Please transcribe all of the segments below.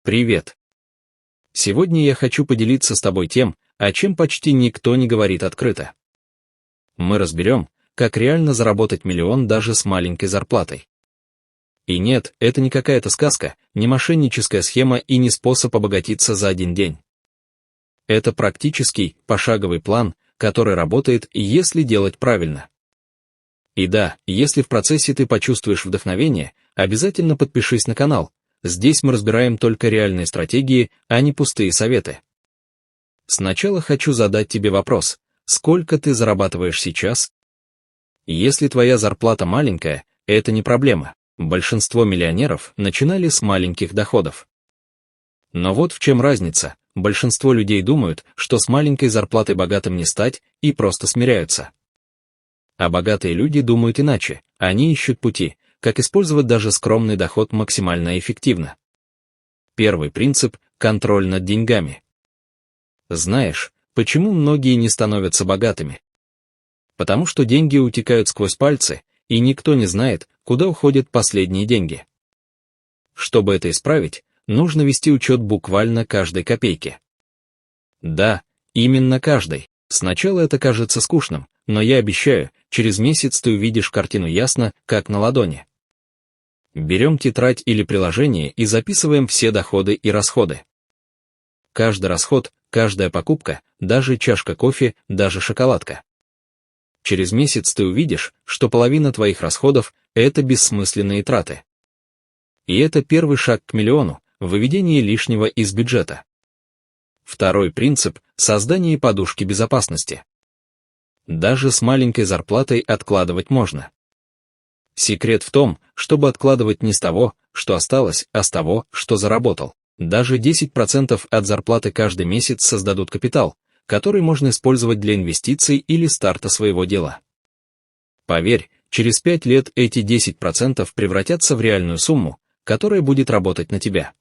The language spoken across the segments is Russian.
Привет! Сегодня я хочу поделиться с тобой тем, о чем почти никто не говорит открыто. Мы разберем, как реально заработать миллион даже с маленькой зарплатой. И нет, это не какая-то сказка, не мошенническая схема и не способ обогатиться за один день. Это практический, пошаговый план, который работает, если делать правильно. И да, если в процессе ты почувствуешь вдохновение, обязательно подпишись на канал. Здесь мы разбираем только реальные стратегии, а не пустые советы. Сначала хочу задать тебе вопрос: сколько ты зарабатываешь сейчас? Если твоя зарплата маленькая, это не проблема. Большинство миллионеров начинали с маленьких доходов. Но вот в чем разница: большинство людей думают, что с маленькой зарплатой богатым не стать, и просто смиряются. А богатые люди думают иначе, они ищут пути, как использовать даже скромный доход максимально эффективно. Первый принцип – контроль над деньгами. Знаешь, почему многие не становятся богатыми? Потому что деньги утекают сквозь пальцы, и никто не знает, куда уходят последние деньги. Чтобы это исправить, нужно вести учет буквально каждой копейки. Да, именно каждой. Сначала это кажется скучным, но я обещаю, через месяц ты увидишь картину ясно, как на ладони. Берем тетрадь или приложение и записываем все доходы и расходы. Каждый расход, каждая покупка, даже чашка кофе, даже шоколадка. Через месяц ты увидишь, что половина твоих расходов – это бессмысленные траты. И это первый шаг к миллиону – выведение лишнего из бюджета. Второй принцип – создание подушки безопасности. Даже с маленькой зарплатой откладывать можно. Секрет в том, чтобы откладывать не с того, что осталось, а с того, что заработал. Даже 10% от зарплаты каждый месяц создадут капитал, который можно использовать для инвестиций или старта своего дела. Поверь, через 5 лет эти 10% превратятся в реальную сумму, которая будет работать на тебя.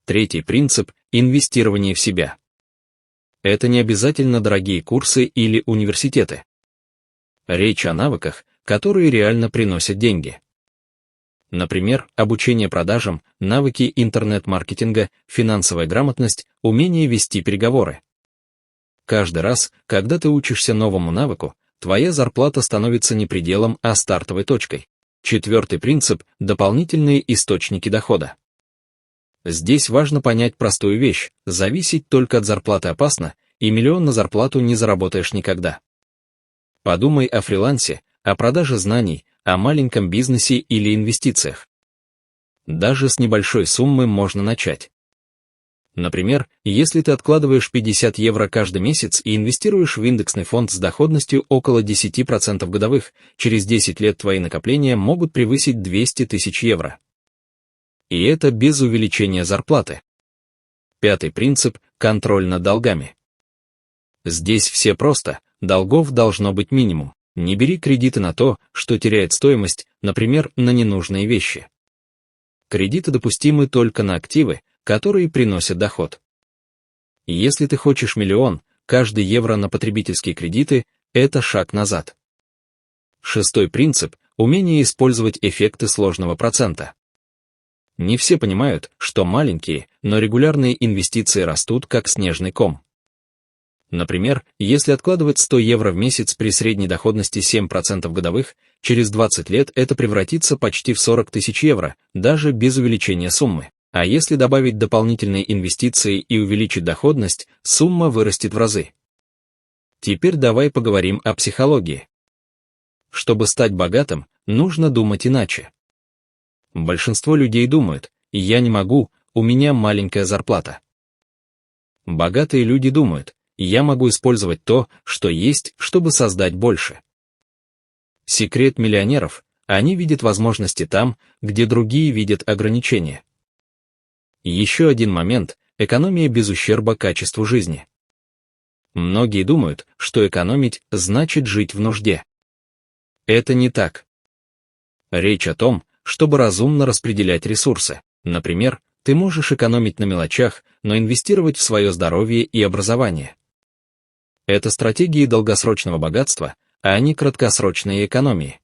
Третий принцип – инвестирование в себя. Это не обязательно дорогие курсы или университеты. Речь о навыках, которые реально приносят деньги. Например, обучение продажам, навыки интернет-маркетинга, финансовая грамотность, умение вести переговоры. Каждый раз, когда ты учишься новому навыку, твоя зарплата становится не пределом, а стартовой точкой. Четвертый принцип – дополнительные источники дохода. Здесь важно понять простую вещь: зависеть только от зарплаты опасно, и миллион на зарплату не заработаешь никогда. Подумай о фрилансе, о продаже знаний, о маленьком бизнесе или инвестициях. Даже с небольшой суммы можно начать. Например, если ты откладываешь 50 евро каждый месяц и инвестируешь в индексный фонд с доходностью около 10% годовых, через 10 лет твои накопления могут превысить 200 тысяч евро. И это без увеличения зарплаты. Пятый принцип – контроль над долгами. Здесь все просто, долгов должно быть минимум. Не бери кредиты на то, что теряет стоимость, например, на ненужные вещи. Кредиты допустимы только на активы, которые приносят доход. Если ты хочешь миллион, каждый евро на потребительские кредиты – это шаг назад. Шестой принцип – умение использовать эффекты сложного процента. Не все понимают, что маленькие, но регулярные инвестиции растут как снежный ком. Например, если откладывать 100 евро в месяц при средней доходности 7% годовых, через 20 лет это превратится почти в 40 тысяч евро, даже без увеличения суммы. А если добавить дополнительные инвестиции и увеличить доходность, сумма вырастет в разы. Теперь давай поговорим о психологии. Чтобы стать богатым, нужно думать иначе. Большинство людей думают: «Я не могу, у меня маленькая зарплата». Богатые люди думают: «Я могу использовать то, что есть, чтобы создать больше». Секрет миллионеров – они видят возможности там, где другие видят ограничения. Еще один момент – экономия без ущерба качеству жизни. Многие думают, что экономить значит жить в нужде. Это не так. Речь о том, чтобы разумно распределять ресурсы. Например, ты можешь экономить на мелочах, но инвестировать в свое здоровье и образование. Это стратегии долгосрочного богатства, а не краткосрочной экономии.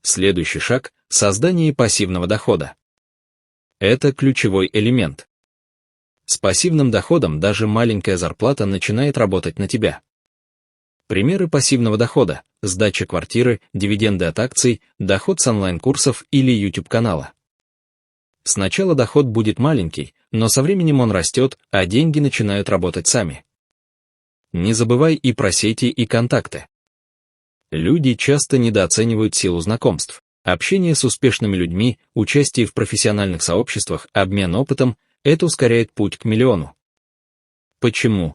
Следующий шаг – создание пассивного дохода. Это ключевой элемент. С пассивным доходом даже маленькая зарплата начинает работать на тебя. Примеры пассивного дохода: сдача квартиры, дивиденды от акций, доход с онлайн-курсов или YouTube-канала. Сначала доход будет маленький, но со временем он растет, а деньги начинают работать сами. Не забывай и про сети и контакты. Люди часто недооценивают силу знакомств. Общение с успешными людьми, участие в профессиональных сообществах, обмен опытом – это ускоряет путь к миллиону. Почему?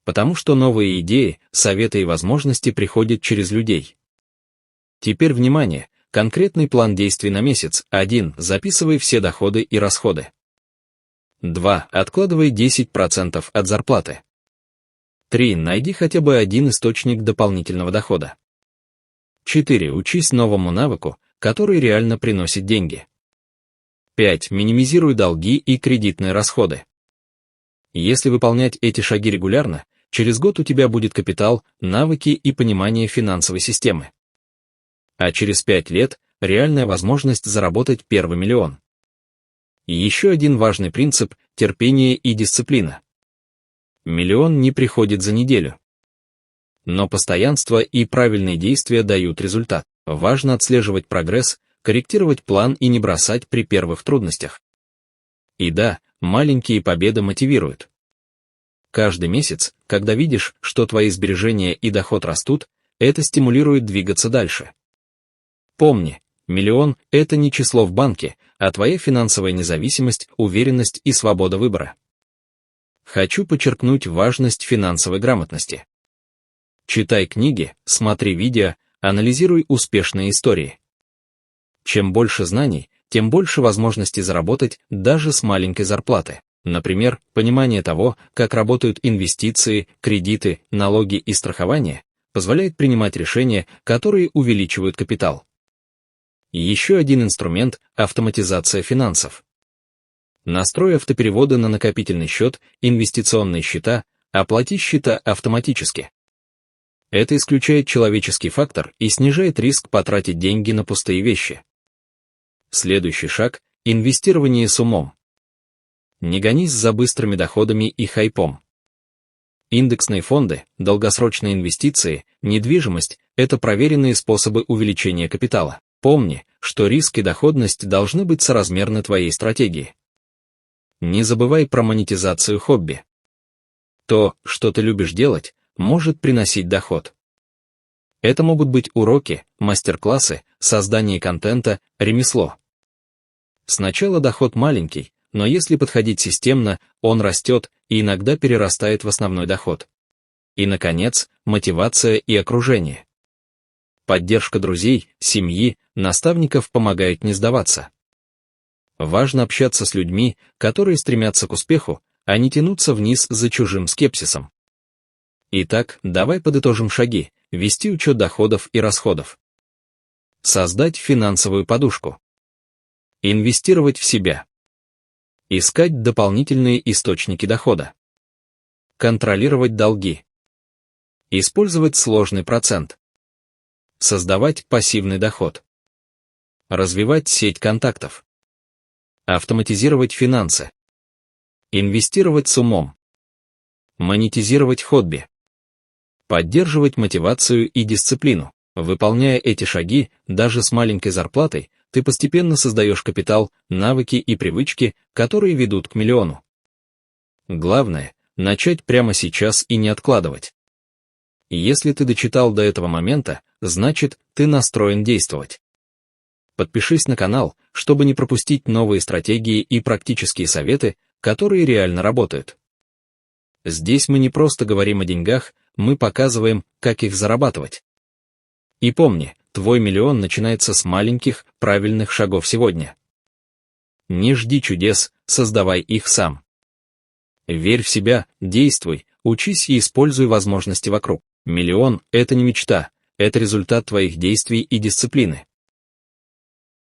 Потому что новые идеи, советы и возможности приходят через людей. Теперь внимание, конкретный план действий на месяц. 1. Записывай все доходы и расходы. 2. Откладывай 10% от зарплаты. 3. Найди хотя бы один источник дополнительного дохода. 4. Учись новому навыку, который реально приносит деньги. 5. Минимизируй долги и кредитные расходы. Если выполнять эти шаги регулярно, через год у тебя будет капитал, навыки и понимание финансовой системы. А через 5 лет – реальная возможность заработать первый миллион. И еще один важный принцип – терпение и дисциплина. Миллион не приходит за неделю. Но постоянство и правильные действия дают результат. Важно отслеживать прогресс, корректировать план и не бросать при первых трудностях. И да, маленькие победы мотивируют. Каждый месяц, когда видишь, что твои сбережения и доход растут, это стимулирует двигаться дальше. Помни, миллион – это не число в банке, а твоя финансовая независимость, уверенность и свобода выбора. Хочу подчеркнуть важность финансовой грамотности. Читай книги, смотри видео, анализируй успешные истории. Чем больше знаний, тем больше возможностей заработать даже с маленькой зарплаты. Например, понимание того, как работают инвестиции, кредиты, налоги и страхование, позволяет принимать решения, которые увеличивают капитал. Еще один инструмент – автоматизация финансов. Настрой автопереводы на накопительный счет, инвестиционные счета, оплати счета автоматически. Это исключает человеческий фактор и снижает риск потратить деньги на пустые вещи. Следующий шаг – инвестирование с умом. Не гонись за быстрыми доходами и хайпом. Индексные фонды, долгосрочные инвестиции, недвижимость – это проверенные способы увеличения капитала. Помни, что риск и доходность должны быть соразмерны твоей стратегии. Не забывай про монетизацию хобби. То, что ты любишь делать, может приносить доход. Это могут быть уроки, мастер-классы, создание контента, ремесло. Сначала доход маленький, но если подходить системно, он растет и иногда перерастает в основной доход. И, наконец, мотивация и окружение. Поддержка друзей, семьи, наставников помогает не сдаваться. Важно общаться с людьми, которые стремятся к успеху, а не тянуться вниз за чужим скепсисом. Итак, давай подытожим шаги: вести учет доходов и расходов. Создать финансовую подушку. Инвестировать в себя. Искать дополнительные источники дохода. Контролировать долги. Использовать сложный процент. Создавать пассивный доход. Развивать сеть контактов. Автоматизировать финансы. Инвестировать с умом. Монетизировать хобби. Поддерживать мотивацию и дисциплину. Выполняя эти шаги, даже с маленькой зарплатой, ты постепенно создаешь капитал, навыки и привычки, которые ведут к миллиону. Главное – начать прямо сейчас и не откладывать. Если ты дочитал до этого момента, значит, ты настроен действовать. Подпишись на канал, чтобы не пропустить новые стратегии и практические советы, которые реально работают. Здесь мы не просто говорим о деньгах, мы показываем, как их зарабатывать. И помни, твой миллион начинается с маленьких, правильных шагов сегодня. Не жди чудес, создавай их сам. Верь в себя, действуй, учись и используй возможности вокруг. Миллион – это не мечта, это результат твоих действий и дисциплины.